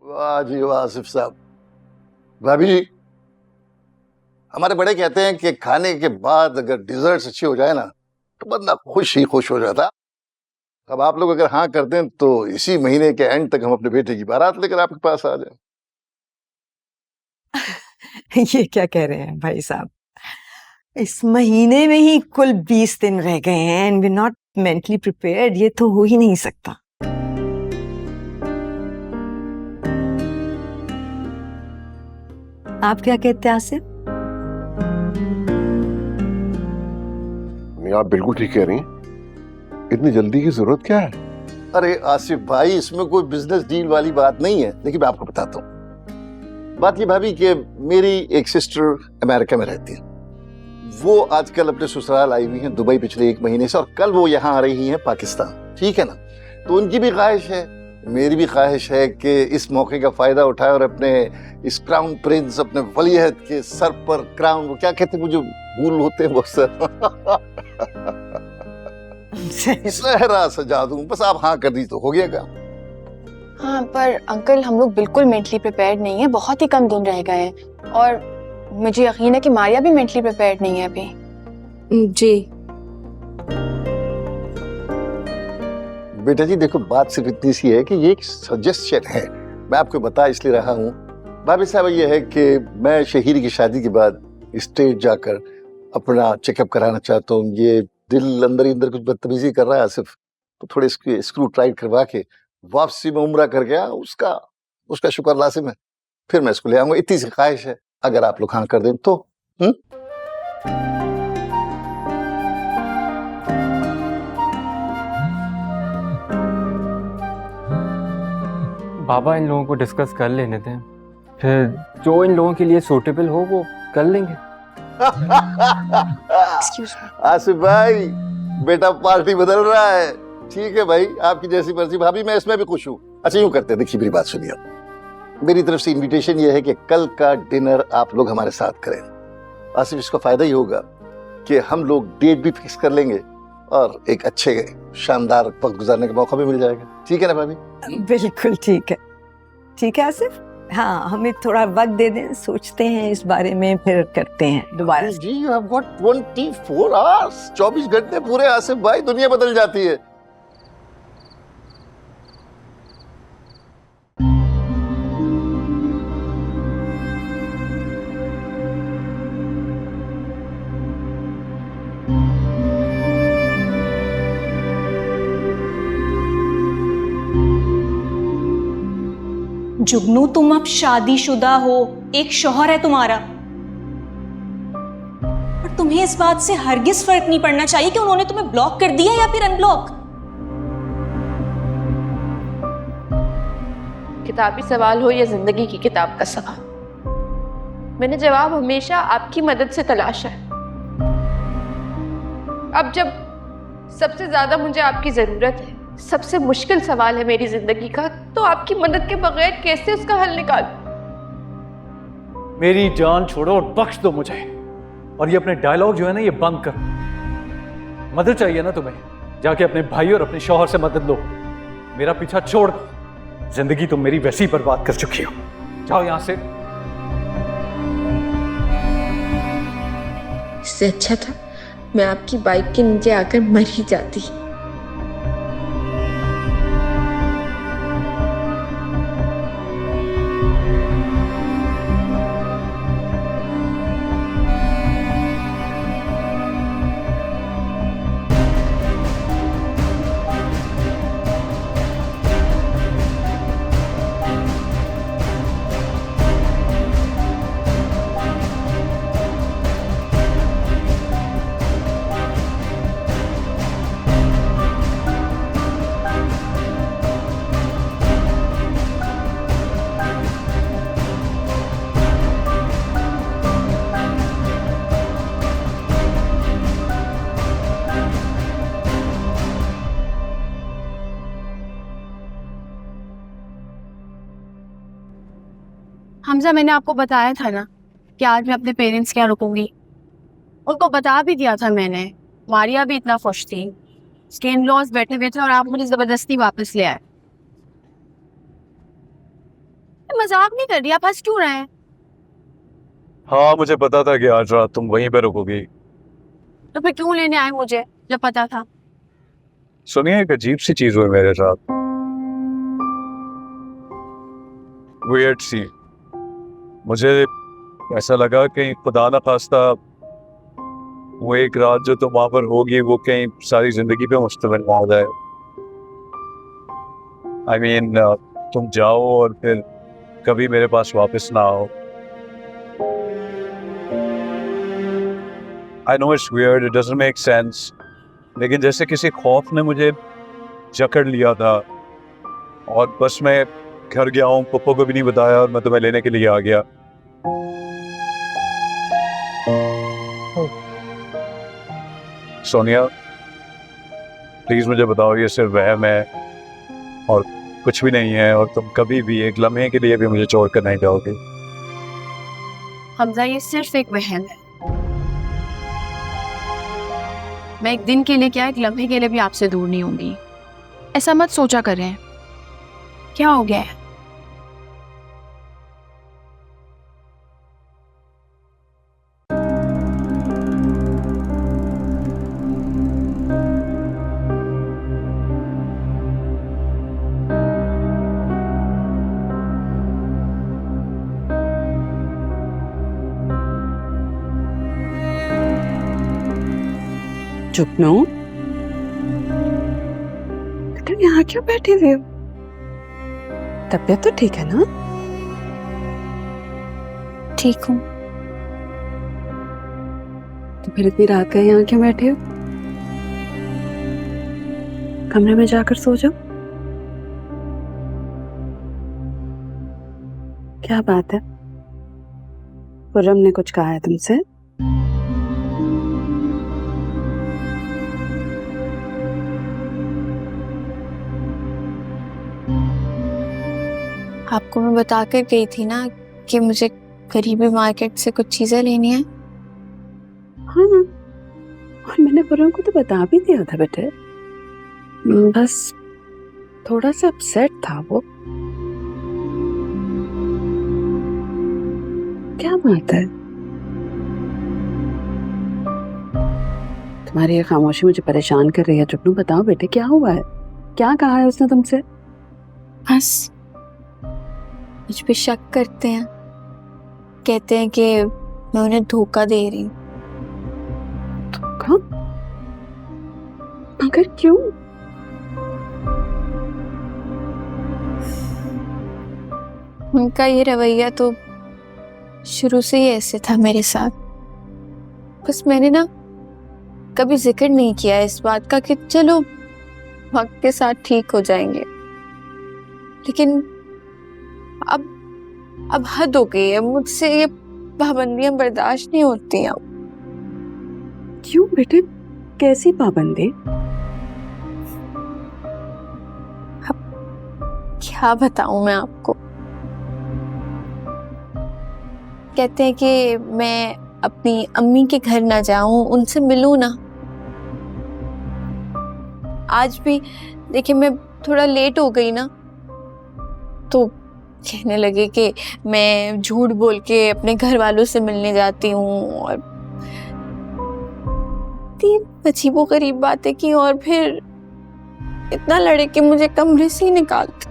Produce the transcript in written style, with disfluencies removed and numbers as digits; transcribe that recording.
वाह जी वाह आसिफ साहब। भाभी जी, हमारे बड़े कहते हैं कि खाने के बाद अगर डिजर्ट्स अच्छी हो जाए ना तो बंदा खुश ही खुश हो जाता। अब आप लोग अगर हाँ कर दें तो इसी महीने के एंड तक हम अपने बेटे की बारात लेकर आपके पास आ जाए। ये क्या कह रहे हैं भाई साहब, इस महीने में ही कुल 20 दिन रह गए हैं and we not mentally prepared. ये तो हो ही नहीं सकता। आप क्या कहते हैं आसिफ? आप बिल्कुल ठीक कह रही हैं। इतनी जल्दी की जरूरत क्या है? अरे आसिफ भाई, इसमें कोई बिजनेस डील वाली बात नहीं है, लेकिन मैं आपको बताता हूँ। बात ये भाभी कि मेरी एक सिस्टर अमेरिका में रहती है। वो आजकल अपने ससुराल आई हुई हैं दुबई पिछले 1 महीने से, और कल वो यहाँ आ रही हैं पाकिस्तान। ठीक है ना? तो उनकी भी ख्वाहिश है, मेरी भी ख्वाहिश है कि इस मौके का फायदा उठाए और अपने इस क्राउन प्रिंस, अपने वलीअहद के सर पर क्राउन, वो क्या कहते हैं, वो जो फूल होते हैं वो सर सहरा सजा दूं। बस आप हाँ कर दी तो हो गया काम। हाँ, पर अंकल हम लोग बिल्कुल मेंटली प्रिपेयर्ड नहीं है। बहुत ही कम दिन रह गए हैं और मुझे यकीन है कि मारिया भी मेंटली प्रिपेयर्ड नहीं है अभी। जी बेटा जी देखो, बात सिर्फ इतनी सी है कि ये एक सजेशन है, मैं आपको बता इसलिए रहा हूँ। भाभी साहब, ये है कि मैं शहीर की शादी के बाद स्टेट जाकर अपना चेकअप कराना चाहता हूँ। ये दिल अंदर ही अंदर कुछ बदतमीजी कर रहा है आसिफ, तो थोड़े इसके स्क्रू टाइट करवा के वापसी में उम्रा कर गया, उसका शुक्र लाजिम है। फिर मैं इसको ले आऊंगा। इतनी सी ख्वाहिश है, अगर आप लोग हाँ कर दें तो। बाबा, इन लोगों को डिस्कस कर लेने दें, फिर जो इन लोगों के लिए सूटेबल हो वो कर लेंगे। आसिफ भाई, बेटा पार्टी बदल रहा है। ठीक है भाई, आपकी जैसी मर्जी। भाभी मैं इसमें भी खुश हूँ। अच्छा यूं करते हैं, देखिए मेरी बात सुनिए। मेरी तरफ से इनविटेशन ये है कि कल का डिनर आप लोग हमारे साथ करें। आसिफ, इसका फायदा ही होगा कि हम लोग डेट भी फिक्स कर लेंगे और एक अच्छे शानदार वक्त गुजारने का मौका भी मिल जाएगा। ठीक है ना भाभी? बिल्कुल ठीक है। ठीक है आसिफ, हाँ हमें थोड़ा वक्त दे दें, सोचते हैं इस बारे में, फिर करते हैं दोबारा। जी यू हैव गॉट 24 आवर्स, 24 घंटे पूरे आसिफ भाई, दुनिया बदल जाती है। जुगनू, तुम अब शादीशुदा हो, एक शौहर है तुम्हारा, पर तुम्हें इस बात से हरगिज फर्क नहीं पड़ना चाहिए कि उन्होंने तुम्हें ब्लॉक कर दिया या फिर अनब्लॉक। किताबी सवाल हो या जिंदगी की किताब का सवाल, मैंने जवाब हमेशा आपकी मदद से तलाशा है। अब जब सबसे ज्यादा मुझे आपकी जरूरत है, सबसे मुश्किल सवाल है मेरी जिंदगी का, तो आपकी मदद के बगैर कैसे उसका हल निकालूं? मेरी जान छोड़ो और बख्श दो मुझे, और ये अपने डायलॉग जो है ना ये बंद करो। मदद चाहिए ना तुम्हें, जाके अपने भाई और अपने शौहर से मदद लो। मेरा पीछा छोड़ दो, जिंदगी तुम मेरी वैसी ही बर्बाद कर चुकी हो। जाओ यहां से। इससे अच्छा था मैं आपकी बाइक के नीचे आकर मर ही जाती। हमजा, मैंने आपको बताया था ना कि आज मैं अपने पेरेंट्स क्या रुकूंगी। उनको बता भी दिया था मैंने। मारिया भी इतना खुश थी, उसके इन लॉज बैठे हुए थे और आप मुझे जबरदस्ती वापस ले आए। मैं मजाक नहीं कर रही, आप हंस क्यों रहे हैं? हाँ मुझे पता था कि आज रात तुम वहीं पे रुकोगी। तो फिर क्यों लेने आए मुझे जब पता था? सुनिए, एक अजीब सी चीज हुई मेरे साथ, वियर्ड सी। मुझे ऐसा लगा कि खुदा ना खास्ता वो एक रात जो तुम वहां पर होगी वो कहीं सारी जिंदगी पे मुश्तमिल ना हो जाए। आई मीन तुम जाओ और फिर कभी मेरे पास वापस ना आओ। I know it's weird, it doesn't make sense, लेकिन जैसे किसी खौफ ने मुझे जकड़ लिया था और बस मैं घर गया हूँ, पप्पा को भी नहीं बताया और मैं तुम्हें लेने के लिए आ गया। सोनिया प्लीज मुझे बताओ ये सिर्फ वहम है और कुछ भी नहीं है, और तुम कभी भी एक लम्हे के लिए भी मुझे छोड़ कर नहीं जाओगे? हमजा, ये सिर्फ एक वहम है। मैं एक दिन के लिए क्या, एक लम्हे के लिए भी आपसे दूर नहीं होंगी। ऐसा मत सोचा करें। क्या हो गया है? जुगनू, बेटा यहाँ क्यों बैठे हुए हो? तबीयत तो ठीक है ना? ठीक हूँ। तो फिर इतनी रात गए यहाँ क्यों बैठे हो? कमरे में जाकर सो जाओ। क्या बात है? खुर्रम ने कुछ कहा है तुमसे? आपको मैं बता कर गई थी ना कि मुझे करीबी मार्केट से कुछ चीजें लेनी है। हाँ, और मैंने खुर्रम को तो बता भी दिया था बेटे, बस थोड़ा सा अपसेट था वो। क्या बात है? तुम्हारी ये खामोशी मुझे परेशान कर रही है। जुगनू बताओ बेटे, क्या हुआ है? क्या कहा है उसने तुमसे? बस मुझ पे शक करते हैं, कहते हैं कि मैं उन्हें धोखा दे रही हूँ। धोखा? मगर क्यों? उनका ये रवैया तो शुरू से ही ऐसे था मेरे साथ। बस मैंने ना कभी जिक्र नहीं किया इस बात का कि चलो वक्त के साथ ठीक हो जाएंगे, लेकिन अब हद हो गई है। मुझसे ये पाबंदियां बर्दाश्त नहीं होती हैं। क्यों बेटे, कैसी पाबंदी? अब क्या बताऊं मैं आपको। कहते हैं कि मैं अपनी अम्मी के घर ना जाऊं, उनसे मिलूं ना। आज भी देखिए मैं थोड़ा लेट हो गई ना, तो कहने लगे कि मैं झूठ बोल के अपने घर वालों से मिलने जाती हूँ, और तीन अजीबो गरीब बातें की, और फिर इतना लड़े कि मुझे कमरे से ही निकालते।